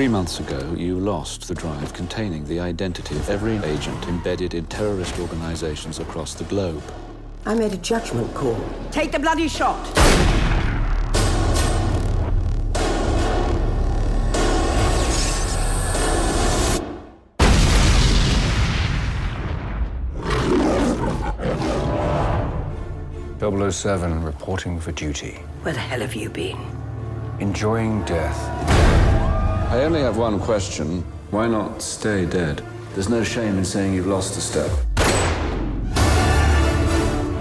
3 months ago, you lost the drive containing the identity of every agent embedded in terrorist organizations across the globe. I made a judgment call. Take the bloody shot! .007 reporting for duty. Where the hell have you been? Enjoying death. I only have one question. Why not stay dead? There's no shame in saying you've lost a step.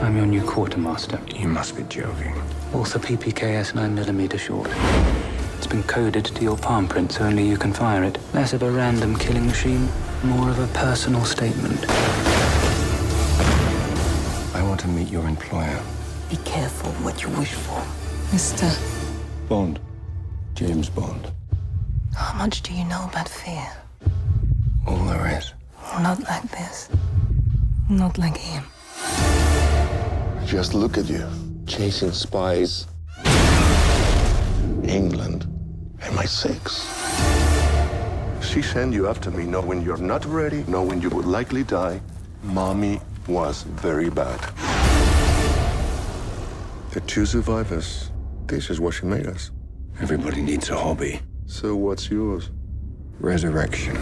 I'm your new quartermaster. You must be joking. Author PPKS 9mm short. It's been coded to your palm print so only you can fire it. Less of a random killing machine, more of a personal statement. I want to meet your employer. Be careful what you wish for. Mr. Bond. James Bond. How much do you know about fear? All there is. Not like this. Not like him. Just look at you, chasing spies. England, MI6. She sent you after me knowing you're not ready, knowing you would likely die. Mommy was very bad. The two survivors. This is what she made us. Everybody needs a hobby. So what's yours? Resurrection.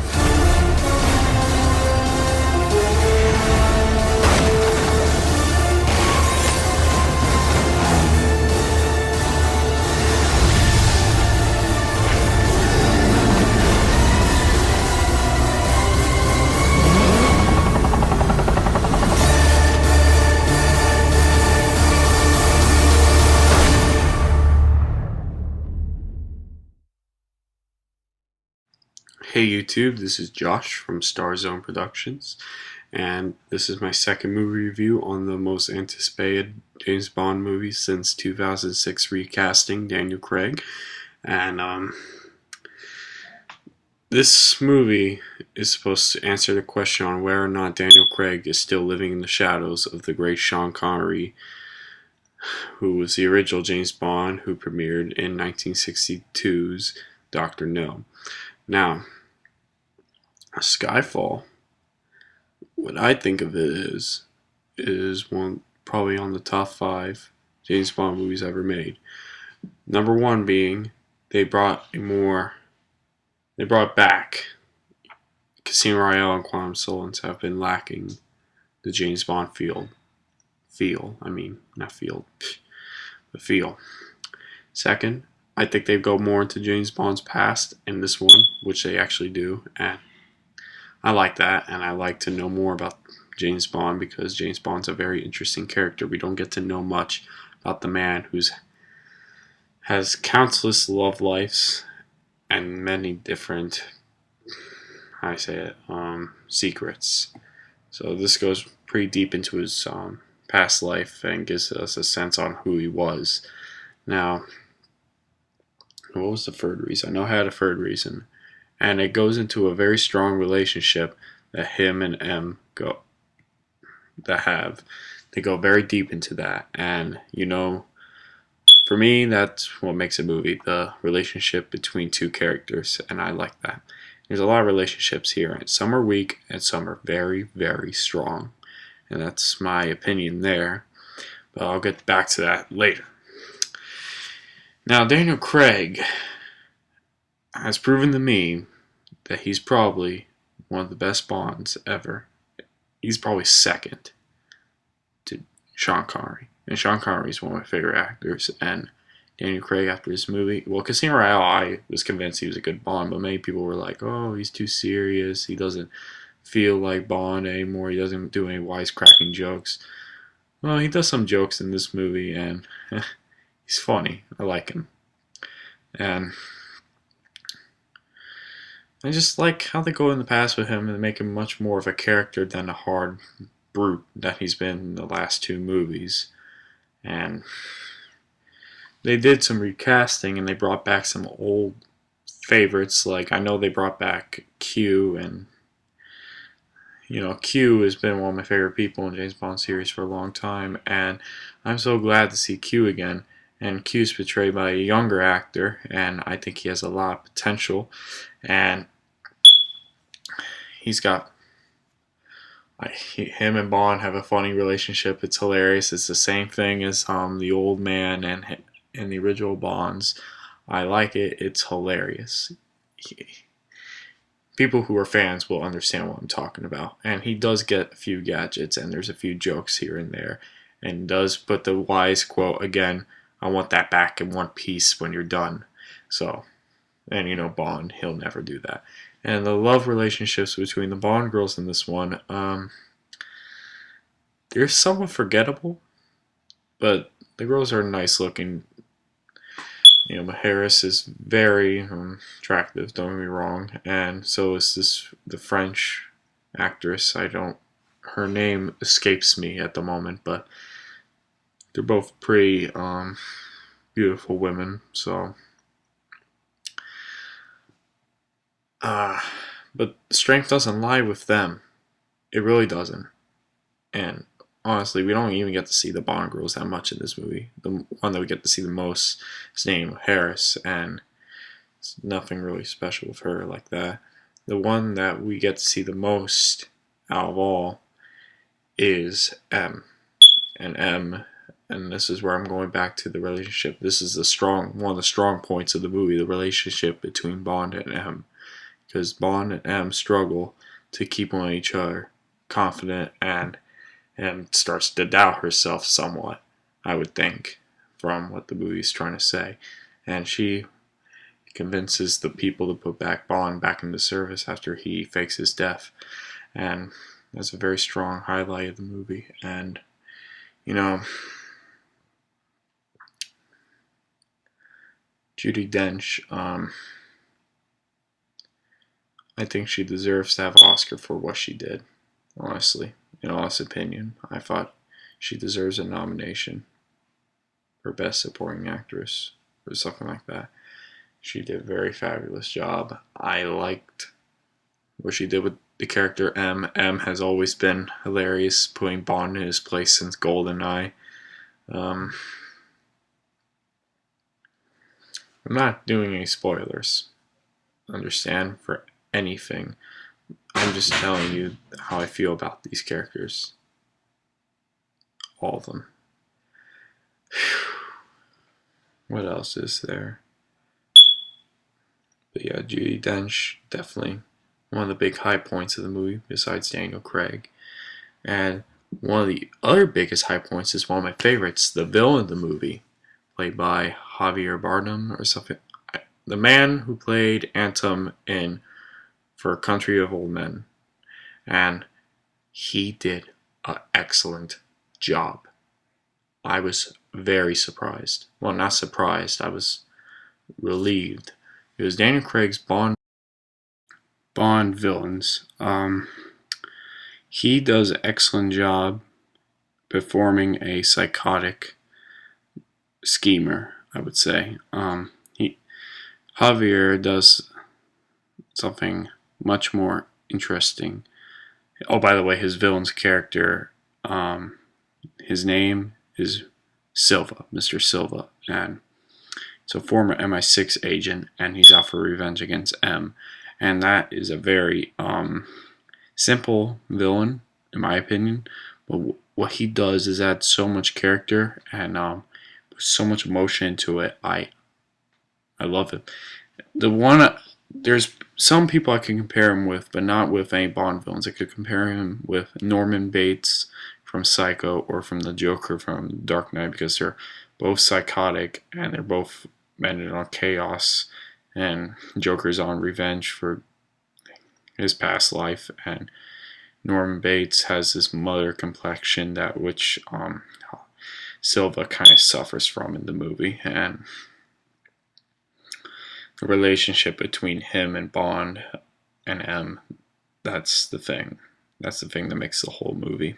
Hey YouTube, this is Josh from StarZone Productions, and this is my second movie review on the most anticipated James Bond movie since 2006 recasting, Daniel Craig. And this movie is supposed to answer the question on whether or not Daniel Craig is still living in the shadows of the great Sean Connery, who was the original James Bond, who premiered in 1962's Dr. No. Now, Skyfall, what I think of it is one probably on the top 5 James Bond movies ever made. Number 1 being they brought back Casino Royale and Quantum Solace have been lacking the James Bond feel. Second, I think they go more into James Bond's past in this one, which they actually do, and I like that, and I like to know more about James Bond because James Bond's a very interesting character. We don't get to know much about the man who's has countless love lives and many different, secrets. So this goes pretty deep into his past life and gives us a sense on who he was. Now, what was the third reason? I know I had a third reason. And it goes into a very strong relationship that him and M have. They go very deep into that. And, for me, that's what makes a movie, the relationship between two characters. And I like that. There's a lot of relationships here. And some are weak and some are very, very strong. And that's my opinion there. But I'll get back to that later. Now, Daniel Craig has proven to me that he's probably one of the best Bonds ever. He's probably second to Sean Connery. And Sean Connery is one of my favorite actors. And Daniel Craig, after this movie, well, Casino Royale, I was convinced he was a good Bond, but many people were like, oh, he's too serious. He doesn't feel like Bond anymore. He doesn't do any wisecracking jokes. Well, he does some jokes in this movie, and he's funny. I like him. And I just like how they go in the past with him and make him much more of a character than a hard brute that he's been in the last 2 movies. And they did some recasting and they brought back some old favorites. Like, I know they brought back Q, and Q has been one of my favorite people in James Bond series for a long time, and I'm so glad to see Q again. and Q's portrayed by a younger actor, and I think he has a lot of potential, and he's got him and Bond have a funny relationship. It's hilarious. It's the same thing as the old man and in the original Bonds. I like it. It's hilarious. People who are fans will understand what I'm talking about. And he does get a few gadgets, and there's a few jokes here and there, and does put the wise quote again, "I want that back in one piece when you're done." So, and you know Bond, he'll never do that. And the love relationships between the Bond girls in this one, they're somewhat forgettable, but the girls are nice looking. You know, Harris is very attractive, don't get me wrong, and so is the French actress. Her name escapes me at the moment, but they're both pretty beautiful women, so. But strength doesn't lie with them. It really doesn't. And honestly, we don't even get to see the Bond girls that much in this movie. The one that we get to see the most is named Harris, and it's nothing really special with her like that. The one that we get to see the most out of all is M. And this is where I'm going back to the relationship. This is one of the strong points of the movie, the relationship between Bond and M. Because Bond and M struggle to keep on each other confident, and starts to doubt herself somewhat, I would think, from what the movie's trying to say. And she convinces the people to put Bond back into service after he fakes his death. And that's a very strong highlight of the movie. And, you know, Judi Dench, I think she deserves to have an Oscar for what she did, honestly. In honest opinion, I thought she deserves a nomination for Best Supporting Actress or something like that. She did a very fabulous job. I liked what she did with the character M. M has always been hilarious, putting Bond in his place since GoldenEye. I'm not doing any spoilers, understand, for anything. I'm just telling you how I feel about these characters. All of them. What else is there? But yeah, Judi Dench, definitely one of the big high points of the movie, besides Daniel Craig. And one of the other biggest high points is one of my favorites, the villain of the movie, played by Javier Bardem or something. The man who played Anthem in For a Country of Old Men. And he did an excellent job. I was very surprised. Well, not surprised. I was relieved. It was Daniel Craig's Bond villains. He does an excellent job performing a psychotic schemer, I would say. Javier does something much more interesting. Oh, by the way, his villain's character, his name is Silva, Mr. Silva, and it's a former MI6 agent, and he's out for revenge against M. And that is a very simple villain, in my opinion. But what he does is add so much character and so much emotion into it. I love it. There's some people I can compare him with, but not with any Bond villains. I could compare him with Norman Bates from Psycho or from the Joker from Dark Knight, because they're both psychotic and they're both bending on chaos. And Joker's on revenge for his past life, and Norman Bates has this mother complexion that which Silva kind of suffers from in the movie. And the relationship between him and Bond and M, that's the thing. That's the thing that makes the whole movie.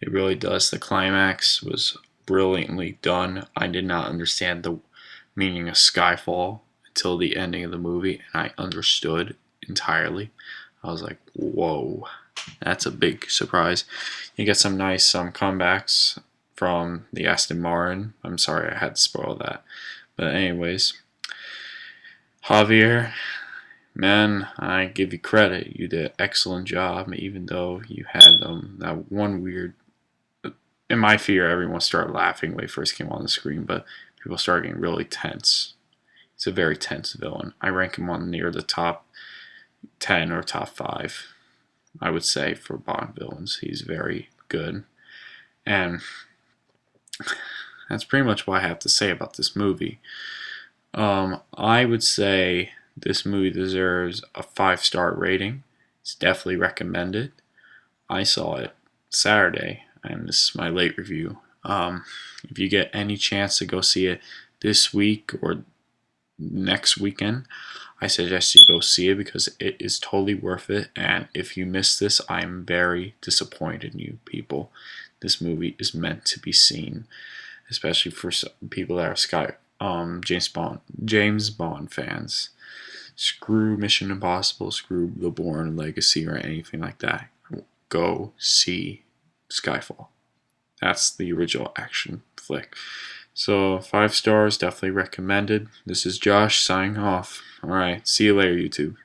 It really does. The climax was brilliantly done. I did not understand the meaning of Skyfall until the ending of the movie, and I understood entirely. I was like, whoa, that's a big surprise. You get some nice comebacks from the Aston Martin. I'm sorry I had to spoil that. But anyways, Javier, man, I give you credit. You did an excellent job, even though you had that one weird... In my fear, everyone started laughing when he first came on the screen, but people started getting really tense. He's a very tense villain. I rank him on near the top 10 or top 5, I would say, for Bond villains. He's very good. And that's pretty much what I have to say about this movie. I would say this movie deserves a 5-star rating. It's definitely recommended. I saw it Saturday, and this is my late review. If you get any chance to go see it this week or next weekend, I suggest you go see it because it is totally worth it. And if you miss this, I'm very disappointed in you people. This movie is meant to be seen, especially for people that are James Bond fans. Screw Mission Impossible, screw The Bourne Legacy or anything like that. Go see Skyfall. That's the original action flick. So 5 stars, definitely recommended. This is Josh signing off. Alright, see you later, YouTube.